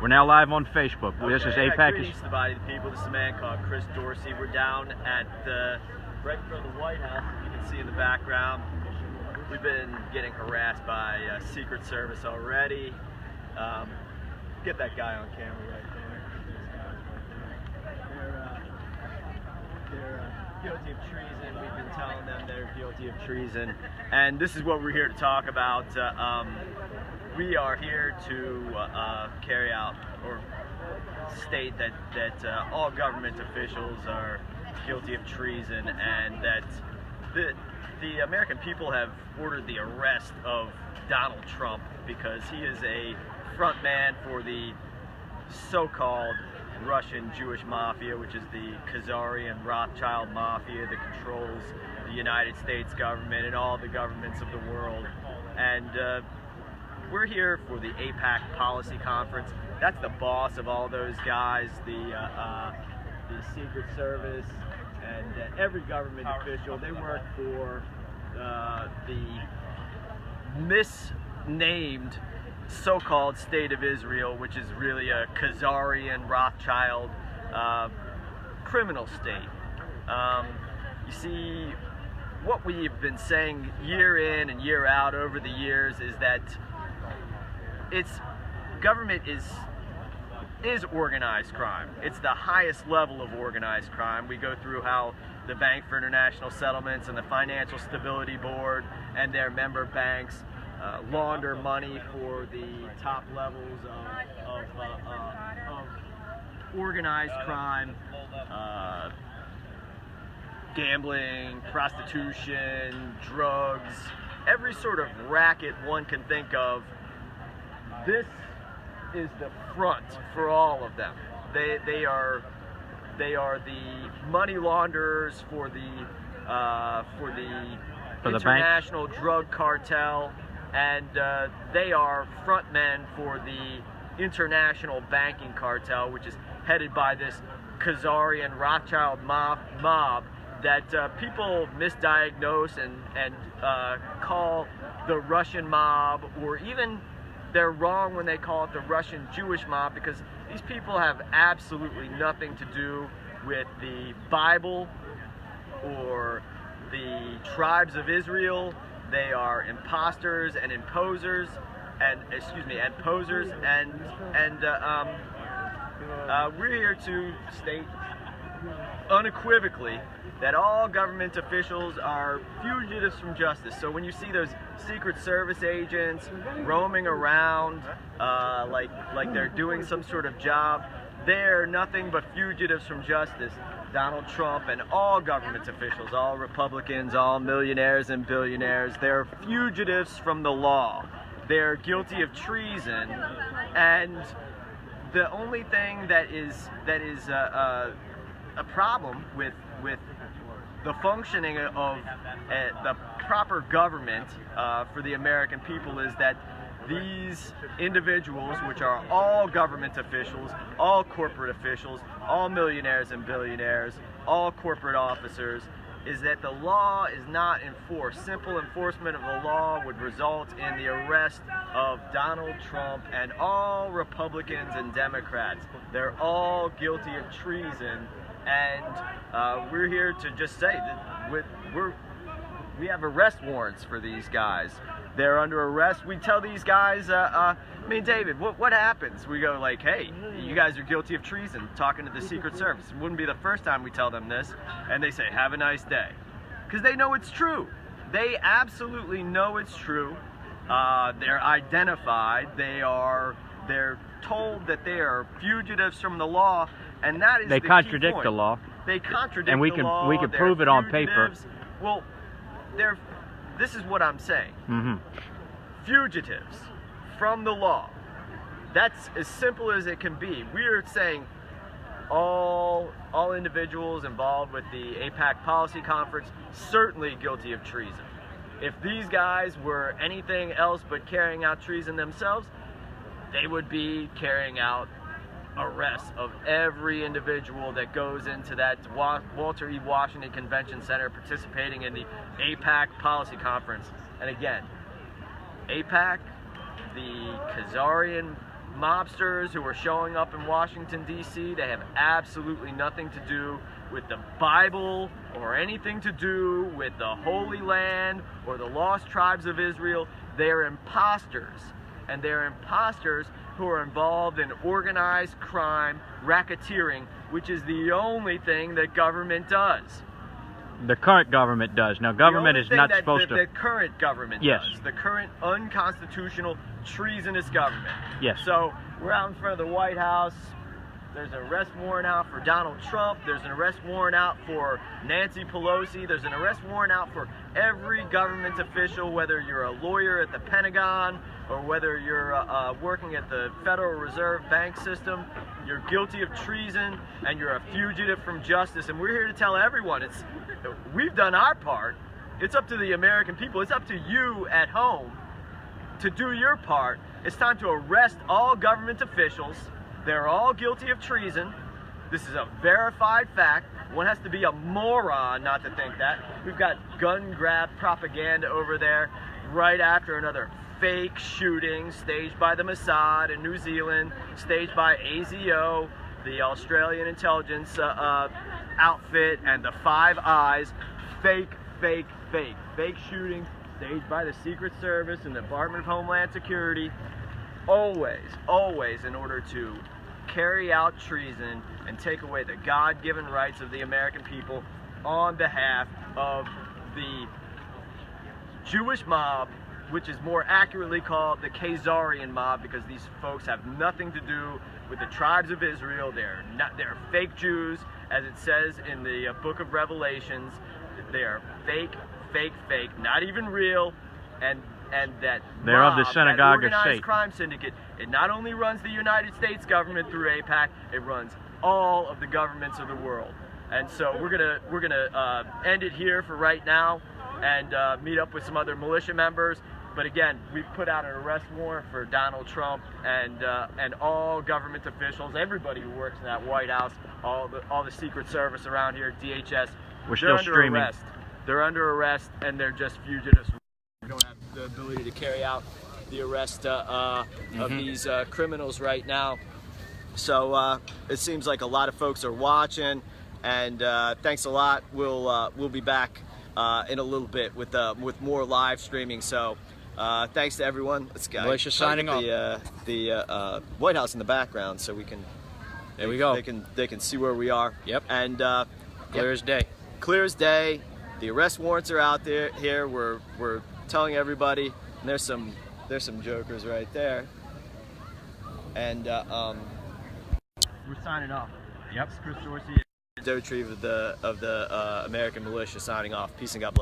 We're now live on Facebook. Okay, This is AIPAC. Greetings to the body of the people. This is a man called Chris Dorsey. We're down at right in front of the White House. You can see in the background. We've been getting harassed by Secret Service already. Get that guy on camera right there. They're guilty of treason. We've been telling them they're guilty of treason. And this is what we're here to talk about. We are here to carry out or state that all government officials are guilty of treason, and that the American people have ordered the arrest of Donald Trump because he is a front man for the so-called Russian Jewish mafia, which is the Khazarian Rothschild mafia that controls the United States government and all the governments of the world. And we're here for the AIPAC policy conference. That's the boss of all those guys, the Secret Service and every government official. They work for the misnamed so-called State of Israel, which is really a Khazarian Rothschild criminal state. You see, what we've been saying year in and year out over the years is that government is organized crime. It's the highest level of organized crime. We go through how the Bank for International Settlements and the Financial Stability Board and their member banks launder money for the top levels of organized crime, gambling, prostitution, drugs, every sort of racket one can think of. This is the front for all of them. They are the money launderers for the international drug cartel, and they are front men for the international banking cartel, which is headed by this Khazarian Rothschild mob that people misdiagnose and call the Russian mob, or even they're wrong when they call it the Russian Jewish mob, because these people have absolutely nothing to do with the Bible or the tribes of Israel. They are imposters and imposers, and posers, and we're here to state unequivocally that all government officials are fugitives from justice. So when you see those Secret Service agents roaming around like they're doing some sort of job, they're nothing but fugitives from justice. Donald Trump and all government officials, all Republicans, all millionaires and billionaires, they're fugitives from the law. They're guilty of treason, and the only thing that is a problem with the functioning of the proper government for the American people is that these individuals, which are all government officials, all corporate officials, all millionaires and billionaires, all corporate officers, is that the law is not enforced. Simple enforcement of the law would result in the arrest of Donald Trump and all Republicans and Democrats. They're all guilty of treason, and we're here to just say that we have arrest warrants for these guys. They're under arrest. We tell these guys, I mean, David, what happens? We go like, hey, you guys are guilty of treason, talking to the Secret Service. It wouldn't be the first time we tell them this. And they say, have a nice day. Because they know it's true. They absolutely know it's true. They're identified. They're told that they are fugitives from the law, and that is they contradict the law. They contradict and we the can law. we can They're prove it on fugitives. paper. Well, this is what I'm saying. Fugitives from the law. That's as simple as it can be. We are saying all individuals involved with the AIPAC policy conference certainly guilty of treason. If these guys were anything else but carrying out treason themselves, they would be carrying out arrests of every individual that goes into that Walter E. Washington Convention Center participating in the AIPAC policy conference. And again, AIPAC, the Khazarian mobsters who are showing up in Washington, D.C. They have absolutely nothing to do with the Bible or anything to do with the Holy Land or the lost tribes of Israel. They're imposters, and they're imposters who are involved in organized crime, racketeering, which is the only thing that government does. The current government does. Now, government is not supposed to... The current government Yes. does. The current unconstitutional, treasonous government. Yes. So, we're out in front of the White House. There's an arrest warrant out for Donald Trump. There's an arrest warrant out for Nancy Pelosi. There's an arrest warrant out for every government official, whether you're a lawyer at the Pentagon or whether you're working at the Federal Reserve Bank system. You're guilty of treason and you're a fugitive from justice. And we're here to tell everyone, we've done our part. It's up to the American people. It's up to you at home to do your part. It's time to arrest all government officials. They're all guilty of treason. This is a verified fact. One has to be a moron not to think that. We've got gun grab propaganda over there right after another fake shooting staged by the Mossad in New Zealand, staged by ASIO, the Australian intelligence outfit, and the Five Eyes. Fake shooting staged by the Secret Service and the Department of Homeland Security. Always in order to carry out treason and take away the God-given rights of the American people on behalf of the Jewish mob, which is more accurately called the Khazarian mob, because these folks have nothing to do with the tribes of Israel. They're fake Jews, as it says in the book of Revelations. They are fake, not even real, and that they're of the mob, synagogue that of organized Satan. crime syndicate, it not only runs the United States government through AIPAC, it runs all of the governments of the world. And so we're gonna end it here for right now and meet up with some other militia members. But again, we've put out an arrest warrant for Donald Trump and all government officials, everybody who works in that White House, all the Secret Service around here, DHS. We're still streaming. Arrest. They're under arrest, and they're just fugitives. We don't have the ability to carry out the arrest of these criminals right now. So it seems like a lot of folks are watching, and thanks a lot. We'll be back in a little bit with more live streaming. So thanks to everyone. Let's go. Militia signing off. The White House in the background, so we can. There we go. They can see where we are. Yep. And Clear as day. Clear as day. The arrest warrants are out there. Here we're telling everybody. And there's some jokers right there. And we're signing off. Yep. Chris Dorsey, Retrieve of the American Militia signing off. Peace and God bless.